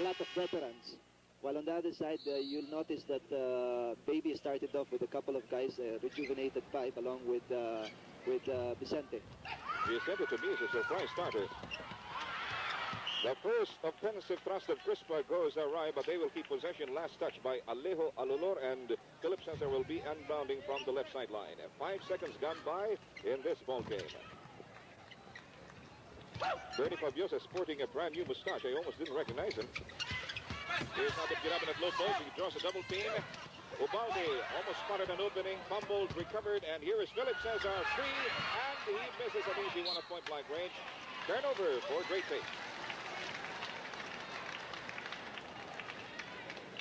lot of veterans. While on the other side, you'll notice that Baby started off with a couple of guys, rejuvenated 5, along with Vicente. Vicente, to me, is a surprise starter. The first offensive thrust of Crispa goes awry, but they will keep possession. Last touch by Alejo Alulor, and Philip Cesar will be unbounding from the left sideline. 5 seconds gone by in this ball game. Bernie Fabiosa sporting a brand new mustache. I almost didn't recognize him. Here's now to get up in a low post. He draws a double team. Ubaldi almost spotted an opening, fumbled, recovered, and here is Philip Cesar free, and he misses an easy one at point-blank range. Turnover for Great Taste.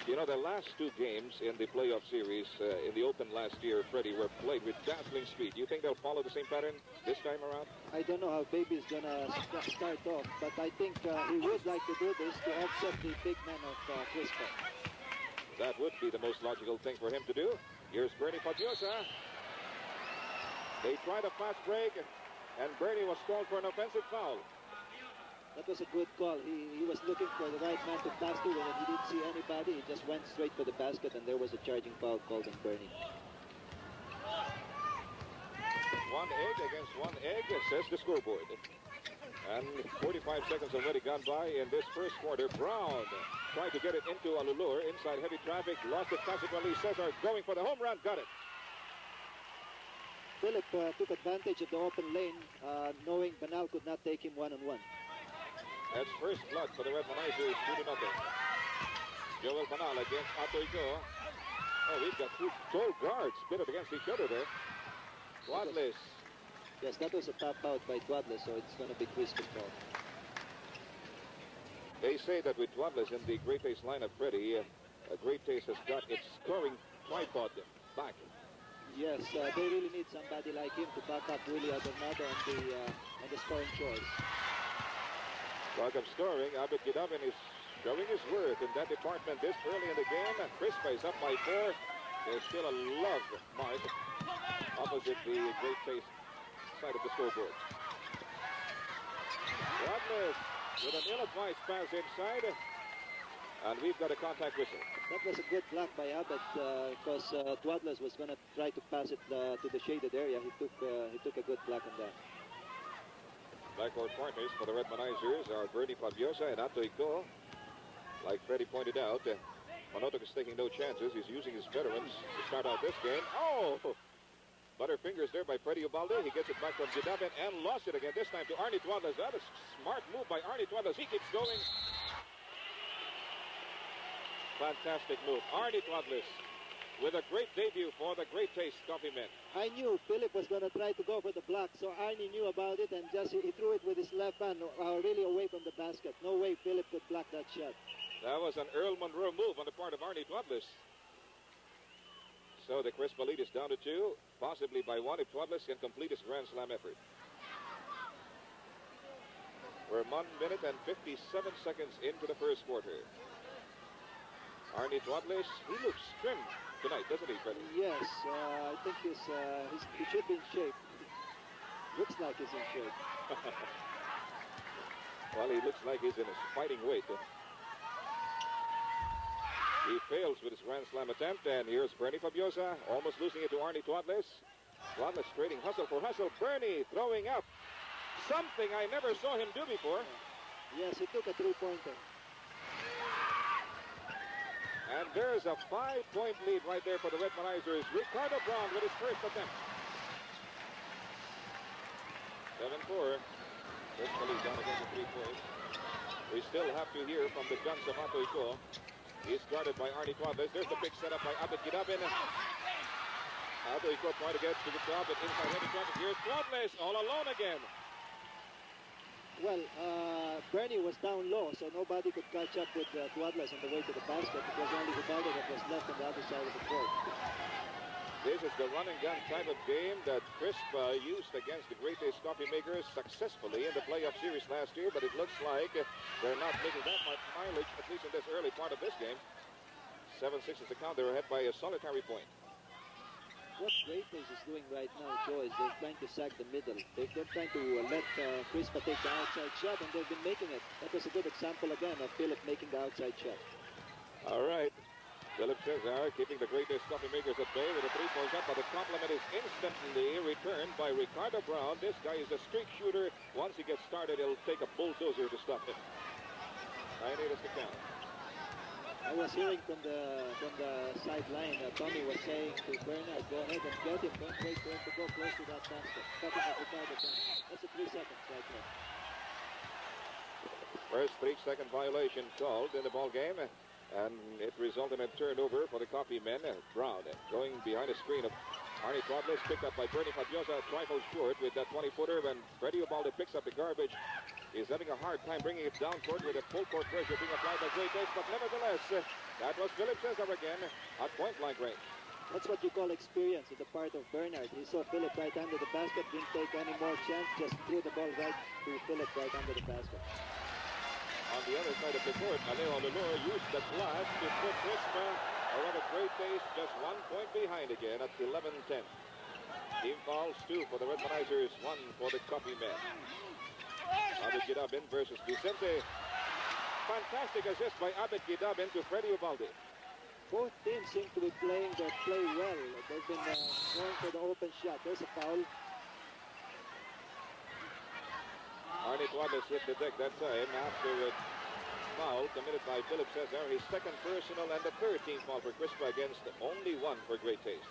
You know, the last 2 games in the playoff series in the Open last year, Freddie, were played with dazzling speed. Do you think they'll follow the same pattern this time around? I don't know how Baby is going to start off, but I think he would like to do this to offset the big man of Crispa. That would be the most logical thing for him to do. Here's Bernie Fabiosa. They tried a fast break, and Bernie was called for an offensive foul. That was a good call. He was looking for the right man to pass to, and when he didn't see anybody, he just went straight for the basket, and there was a charging foul called on Bernie. 1 egg against 1 egg, says the scoreboard. And 45 seconds already gone by in this first quarter. Brown tried to get it into Alulor. Inside heavy traffic, lost it consequently. Cesar going for the home run, got it. Philip took advantage of the open lane, knowing Banal could not take him one-on-one. That's first blood for the Red Manizers, 2-0. Joel Banal against Atoico. Oh, we've got 2 tall guards pitted against each other there. Tuadles. Yes, that was a tap out by Tuadles, so it's going to be Crispa ball. They say that with Tuadles in the Great Taste lineup, Freddie, Great Taste has got its scoring tripod back. Yes, they really need somebody like him to back up Willie Adornado on the scoring chores. Talk of scoring, Abed Gidabin is showing his worth in that department this early in the game. Crispa is up by 4. There's still a love mark opposite the Great Taste side of the scoreboard. Tuadles with an ill-advised pass inside, and we've got a contact whistle. That was a good block by Abed because Tuadles was going to try to pass it to the shaded area. He took a good block on that. Backcourt partners for the Red Manizers are Bernie Fabiosa and Atoico. Like Freddie pointed out, Manotoc is taking no chances. He's using his veterans to start out this game. Oh! Butterfingers there by Freddie Ubalde. He gets it back from Gidabin and lost it again. This time to Arnie Tuadles. That is a smart move by Arnie Tuadles. He keeps going. Fantastic move. Arnie Tuadles with a great debut for the Great Taste Coffee Men. I knew Philip was going to try to go for the block, so Arnie knew about it and just he threw it with his left hand really away from the basket. No way Philip could block that shot. That was an Earl Monroe move on the part of Arnie Tuadles. So the Crispa lead is down to 2, possibly by 1 if Tuadles can complete his Grand Slam effort. We're 1 minute and 57 seconds into the first quarter. Arnie Tuadles, he looks trim tonight, doesn't he, Freddie? Yes, I think he should be in shape. Looks like he's in shape. Well, he looks like he's in his fighting weight. He fails with his Grand Slam attempt, and here's Bernie Fabiosa, almost losing it to Arnie Tuadles. Tuadles trading hustle for hustle. Bernie throwing up something I never saw him do before. Yes, he took a 3-pointer. And there's a 5-point lead right there for the Red Manizers. Ricardo Brown with his first attempt. 7-4. Crispa lead down against the 3 points. We still have to hear from the guns of Atoico. He's guarded by Arnie Tuadles. There's the big setup by Abed Gidabin. Atoico trying to get to the top, but inside heavy traffic. Here's Tuadles all alone again. Well, Bernie was down low, so nobody could catch up with Tuadles on the way to the basket. It was only Ubaldo that was left on the other side of the court. This is the run-and-gun type of game that Crispa used against the Great Taste Coffee Makers successfully in the playoff series last year, but it looks like they're not making that much mileage, at least in this early part of this game. 7-6 is the count. They're ahead by a solitary point. What Great Place is doing right now, Joe, is they're trying to sack the middle. They're trying to let Crispa take the outside shot, and they've been making it. That was a good example again of Philip making the outside shot. All right. Philip Cesar keeping the Great Taste Coffee Makers at bay with a three-point shot, but the compliment is instantly returned by Ricardo Brown. This guy is a streak shooter. Once he gets started, he'll take a bulldozer to stop him. 9-8 is the count. I was hearing from the sideline, Tommy was saying to Bernard, go ahead and get him. Don't wait for him to go close to that basket. Cutting off Ricardo Brown. That's a 3 seconds right there. First 3-second violation called in the ball game, and it resulted in a turnover for the Coffee men. Brown going behind a screen of Arnie Tobles, picked up by Bernie Fabiosa, trifle short with that 20-footer, and Freddie Ubalde picks up the garbage. He's having a hard time bringing it down court with a full court pressure being applied by Great Taste, but nevertheless, that was Philip Cesar again at point-blank range. That's what you call experience on the part of Bernard. He saw Philip right under the basket, didn't take any more chance, just threw the ball right to Philip right under the basket. On the other side of the court, Alejo Lulur used the glass to put Crispa, or rather Great Taste, just 1 point behind again at 11-10. Team fouls 2 for the Redmanizers, 1 for the Coffee men. Abed Gidabin versus Vicente. Fantastic assist by Abed Gidabin to Freddie Ubalde. Both teams seem to be playing their play well. They've been going for the open shot. There's a foul. Arnie Tobles hit the deck that time after a foul committed by Philip Cesar. His second personal and the third team foul for Crispa against only 1 for Great Taste.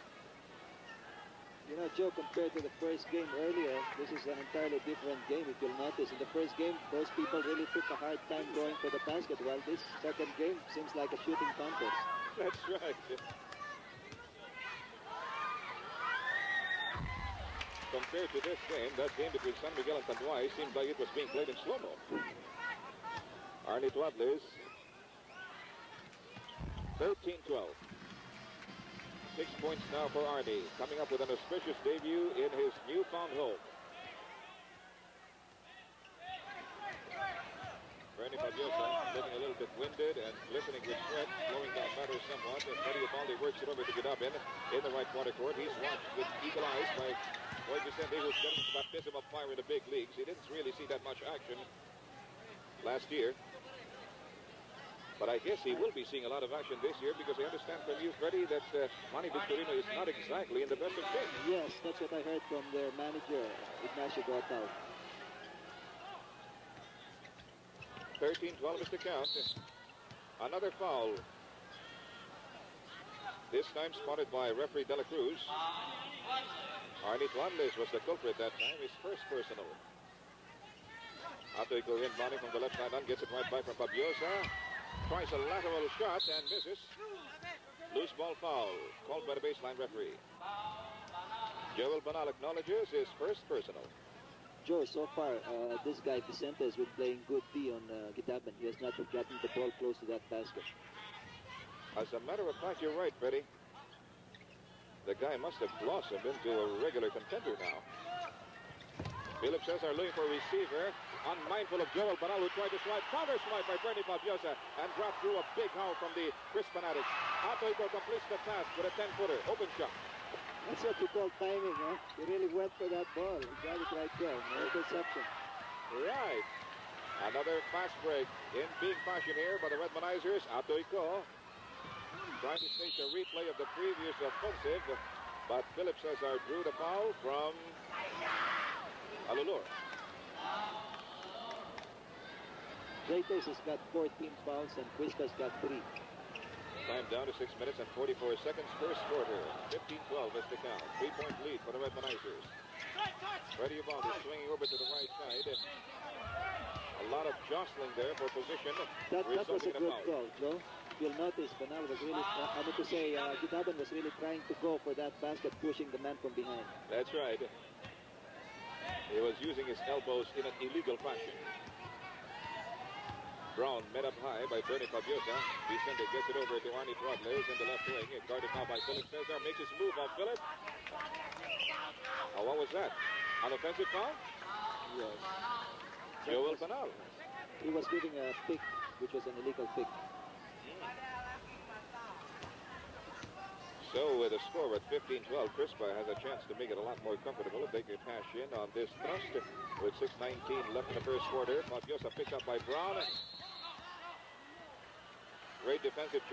You know, Joe, compared to the first game earlier, this is an entirely different game. If you'll notice, in the first game, those people really took a hard time going for the basket, while this second game seems like a shooting contest. That's right. Compared to this game, that game between San Miguel and Tanduay seemed like it was being played in slow-mo. Arnie Tobles, 13-12. 6 points now for Arnie, coming up with an auspicious debut in his newfound home. Bernie Fabiosa looking a little bit winded and glistening with sweat, slowing down matters somewhat. Freddie Ubalde works it over to Gidabin in the right corner court. He's watched with eagle eyes by Boy Vicente, who's getting some baptism of fire in the big leagues. He didn't really see that much action last year. But I guess he will be seeing a lot of action this year, because I understand from you, Freddie, that Manny Victorino is not exactly in the best of shape. Yes, that's what I heard from their manager, Ignacio Gotao. 13-12 is the count. Another foul. This time spotted by referee De La Cruz. Arnie Tobles was the culprit that time, his first personal. After he goes in, Bonnie from the left sideline gets it right back from Fabiosa. Tries a lateral shot and misses. Loose ball foul called by the baseline referee. Joel Banal acknowledges his first personal. Joe, so far, this guy Vicente has been playing good D on Gidabin. He has not gotten the ball close to that basket. As a matter of fact, you're right, Freddie. The guy must have blossomed into a regular contender now. Philip Cesar looking for a receiver, unmindful of Joel Banal, who tried to swipe. Counter swipe by Bernie Fabiosa, and dropped through a big howl from the Crispa fanatics. Atoico completes the task with a 10-footer. Open shot. That's what you call timing, huh? He really went for that ball. He got it right there. No interception. Right. Another fast break in being fashion here by the Redmanizers. Atoico trying to stage a replay of the previous offensive, but Philip Cesar drew the foul from Alulur. Great Taste has got 14 fouls and Crispa's got 3. Time down to 6 minutes and 44 seconds. First quarter. 15-12 is the count. 3-point lead for the Redmanizers. Freddie Ubalde swinging over to the right side. A lot of jostling there for position. That was a good call, Joe. You'll notice Banal was really, Gidabin was really trying to go for that basket, pushing the man from behind. That's right. He was using his elbows in an illegal fashion. Brown met up high by Bernie Fabiosa. Vicente gets it over to Arnie Tobles in the left wing. Guarded now by Philip Cesar. Makes his move on Philip. Oh, what was that? An offensive foul? Yes. Joel Banal. He was giving a pick, which was an illegal pick. So with a score at 15-12, Crispa has a chance to make it a lot more comfortable if they can cash in on this thrust. With 6:19 left in the first quarter, Fabiosa picked up by Brown. Great defensive job.